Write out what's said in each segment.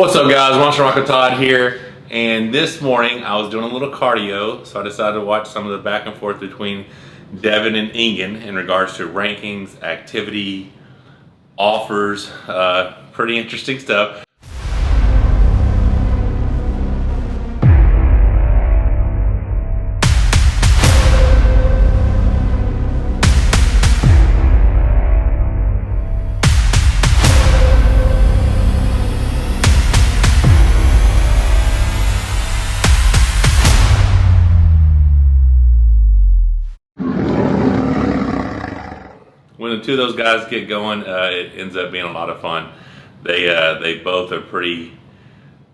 What's up, guys? Michael Todd here, and this morning I was doing a little cardio, so I decided to watch some of the back and forth between Devon and Engin in regards to rankings, activity, offers. Pretty interesting stuff. When the two of those guys get going, it ends up being a lot of fun. They both are they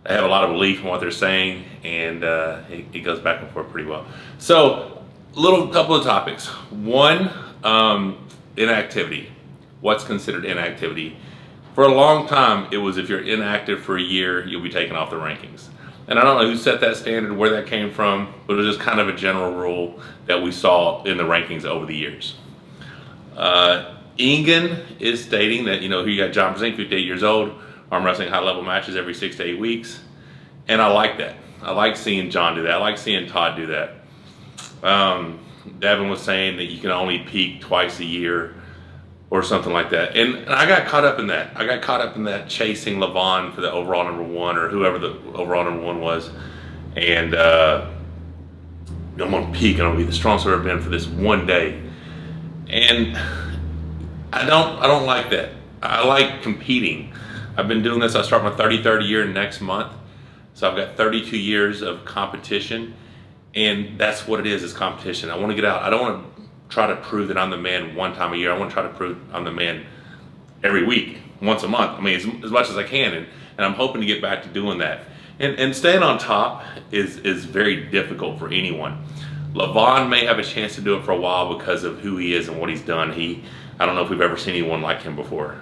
have a lot of belief in what they're saying, and it goes back and forth pretty well. So, couple of topics. One, inactivity. What's considered inactivity? For a long time, it was if you're inactive for a year, you'll be taken off the rankings. And I don't know who set that standard, where that came from, but it was just kind of a general rule that we saw in the rankings over the years. Engin is stating that, here you got John Brzenk, 58 years old, arm wrestling high level matches every 6 to 8 weeks. And I like that. I like seeing John do that. I like seeing Todd do that. Devon was saying that you can only peak twice a year or something like that. And I got caught up in that. I got caught up in that chasing Levon for the overall number one, or whoever the overall number one was. And I'm going to peak and I'll be the strongest I've ever been for this one day. And I don't like that. I like competing. I've been doing this. I start my 33rd year next month. So I've got 32 years of competition, and that's what it is competition. I want to get out. I don't want to try to prove that I'm the man one time a year. I want to try to prove I'm the man every week, once a month. I mean, as much as I can, and I'm hoping to get back to doing that. And staying on top is very difficult for anyone. Levon may have a chance to do it for a while because of who he is and what he's done. I don't know if we've ever seen anyone like him before.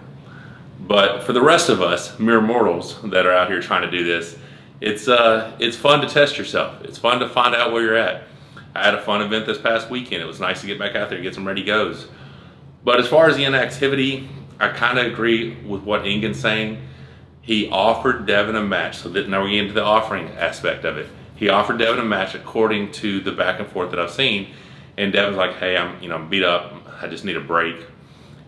But for the rest of us, mere mortals that are out here trying to do this, it's fun to test yourself. It's fun to find out where you're at. I had a fun event this past weekend. It was nice to get back out there and get some ready goes. But as far as the inactivity, I kind of agree with what Engin's saying. He offered Devon a match. So now we're getting into the offering aspect of it. He offered Devon a match according to the back and forth that I've seen, and Devon's like, "Hey, I'm beat up. I just need a break."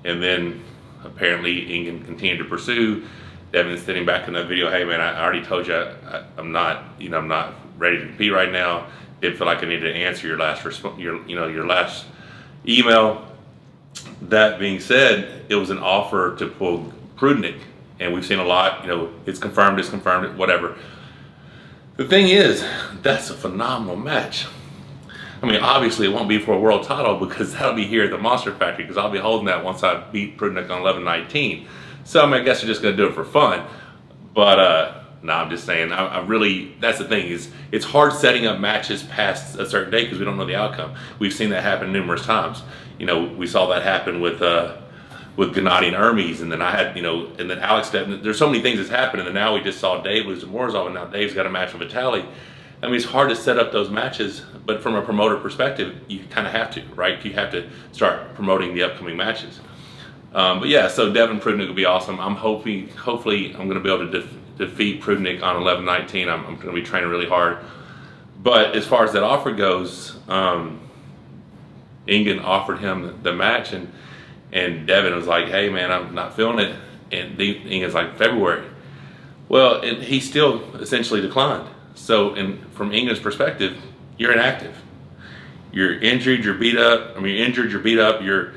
And then apparently Engin continued to pursue. Devon's sitting back in that video, "Hey man, I already told you I'm not ready to compete right now. Did feel like I needed to answer your last your last email." That being said, it was an offer to pull Prudnik, and we've seen a lot. It's confirmed, whatever. The thing is, that's a phenomenal match. I mean, obviously it won't be for a world title because that'll be here at the Monster Factory, because I'll be holding that once I beat Prudnik on 11-19. So I guess you're just going to do it for fun. But no, I'm just saying, that's the thing, is it's hard setting up matches past a certain date because we don't know the outcome. We've seen that happen numerous times. We saw that happen with Gennady and Hermes, and then I had, and then Alex, there's so many things that's happened, and then now we just saw Dave lose to Morozov, and now Dave's got a match with Vitaly. I mean, it's hard to set up those matches, but from a promoter perspective, you kind of have to, right? You have to start promoting the upcoming matches. But yeah, so Devon Prudnik will be awesome. hopefully I'm going to be able to defeat Prudnik on 11-19. I'm going to be training really hard. But as far as that offer goes, Engin offered him the match, and Devon was like, "Hey man, I'm not feeling it." And Engin's like, "February." Well, and he still essentially declined. So, from Engin's perspective, you're inactive. You're injured, you're beat up. You're injured, you're beat up. You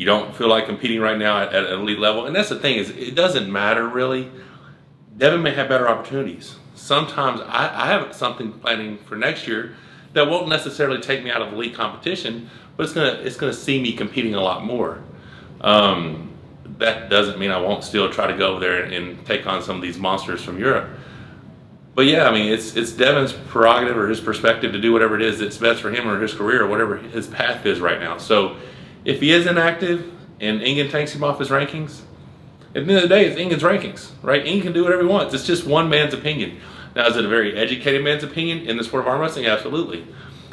don't feel like competing right now at an elite level. And that's the thing, is it doesn't matter really. Devon may have better opportunities. Sometimes I have something planning for next year that won't necessarily take me out of elite competition, but it's gonna see me competing a lot more. That doesn't mean I won't still try to go over there and take on some of these monsters from Europe. But yeah, I mean, it's Devon's prerogative or his perspective to do whatever it is that's best for him or his career or whatever his path is right now. So if he is inactive and Engin takes him off his rankings, at the end of the day, it's Engin's rankings, right? Engin can do whatever he wants. It's just one man's opinion. Now, is it a very educated man's opinion in the sport of arm wrestling? Absolutely.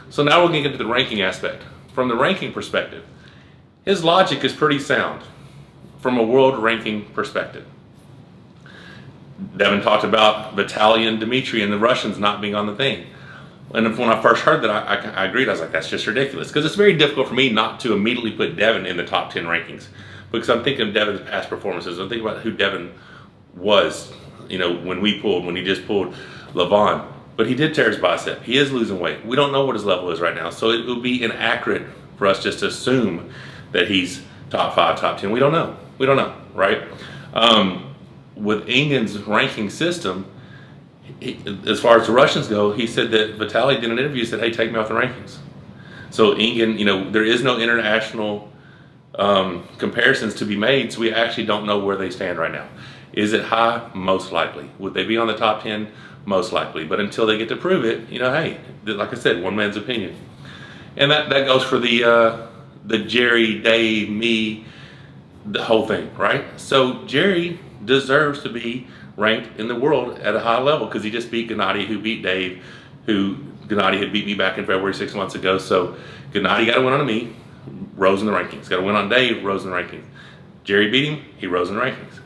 So now we're going to get into the ranking aspect. From the ranking perspective, his logic is pretty sound from a world ranking perspective. Devon talked about Vitaly and Dmitry and the Russians not being on the thing. And when I first heard that, I agreed. I was like, that's just ridiculous. Because it's very difficult for me not to immediately put Devon in the top 10 rankings. Because I'm thinking of Devon's past performances. I'm thinking about who Devon was, when he just pulled Levon. But he did tear his bicep. He is losing weight. We don't know what his level is right now. So it would be inaccurate for us just to assume that he's top 5, top 10. We don't know. We don't know, right? With Engin's ranking system, as far as the Russians go, he said that Vitaly did an interview, said, hey, take me off the rankings. So Engin, there is no international comparisons to be made, so we actually don't know where they stand right now. Is it high? Most likely. Would they be on the top 10? Most likely. But until they get to prove it, hey, like I said, one man's opinion. And that goes for the Jerry, Dave, me, the whole thing, right? So Jerry deserves to be ranked in the world at a high level because he just beat Gennady, who beat Dave, who Gennady had beat me back in February 6 months ago. So Gennady got to win on me, rose in the rankings. Got to win on Dave, rose in the rankings. Jerry beat him, he rose in the rankings.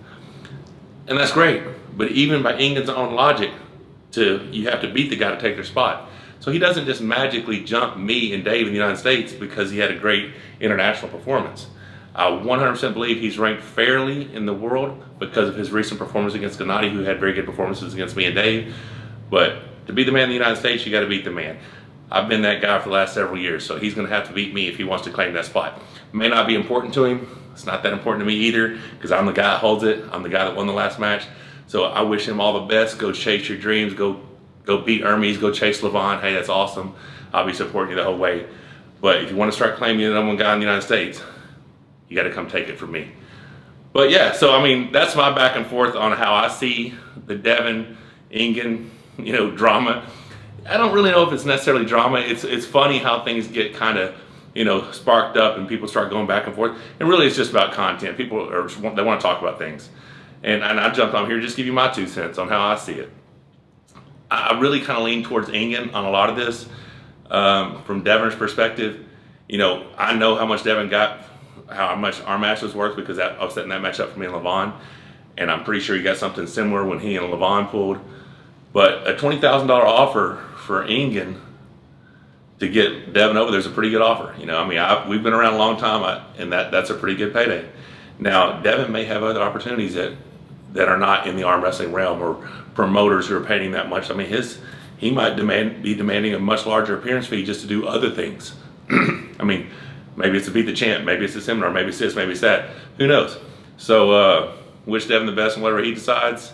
And that's great. But even by Engin's own logic, you have to beat the guy to take their spot. So he doesn't just magically jump me and Dave in the United States because he had a great international performance. I 100% believe he's ranked fairly in the world because of his recent performance against Gennady, who had very good performances against me and Dave. But to be the man in the United States, you got to beat the man. I've been that guy for the last several years, so he's going to have to beat me if he wants to claim that spot. May not be important to him. It's not that important to me either because I'm the guy that holds it. I'm the guy that won the last match. So I wish him all the best. Go chase your dreams. Go beat Hermes. Go chase Levon. Hey, that's awesome. I'll be supporting you the whole way. But if you want to start claiming you're the number one guy in the United States, you got to come take it from me. But yeah, so I mean, that's my back and forth on how I see the Devon, Engin, drama. I don't really know if it's necessarily drama. It's funny how things get kind of, sparked up and people start going back and forth. And really, it's just about content. They want to talk about things. And I jumped on here just to give you my 2 cents on how I see it. I really kind of lean towards Engin on a lot of this. From Devon's perspective, I know how much Devon got, how much our match was worth because I was setting that match up for me and Levon. And I'm pretty sure he got something similar when he and Levon pulled. But a $20,000 offer for Engin to get Devon over there's a pretty good offer. We've been around a long time, and that's a pretty good payday. Now, Devon may have other opportunities that are not in the arm wrestling realm or promoters who are paying him that much. I mean, he might be demanding a much larger appearance fee just to do other things. I mean, maybe it's to beat the champ, maybe it's a seminar, maybe it's this, maybe it's that. Who knows? So, wish Devon the best in whatever he decides.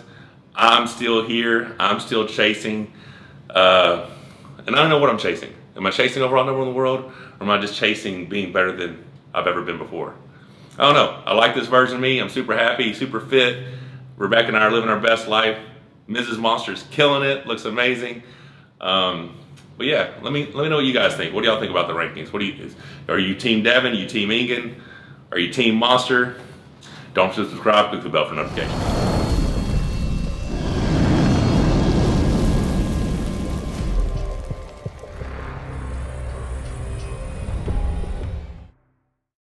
I'm still here. I'm still chasing. And I don't know what I'm chasing. Am I chasing overall number one in the world? Or am I just chasing being better than I've ever been before? I don't know. I like this version of me. I'm super happy, super fit. Rebecca and I are living our best life. Mrs. Monster's killing it. Looks amazing. But yeah, let me know what you guys think. What do y'all think about the rankings? Are you team Devon? Are you team Engin? Are you team Monster? Don't forget to subscribe, click the bell for notifications.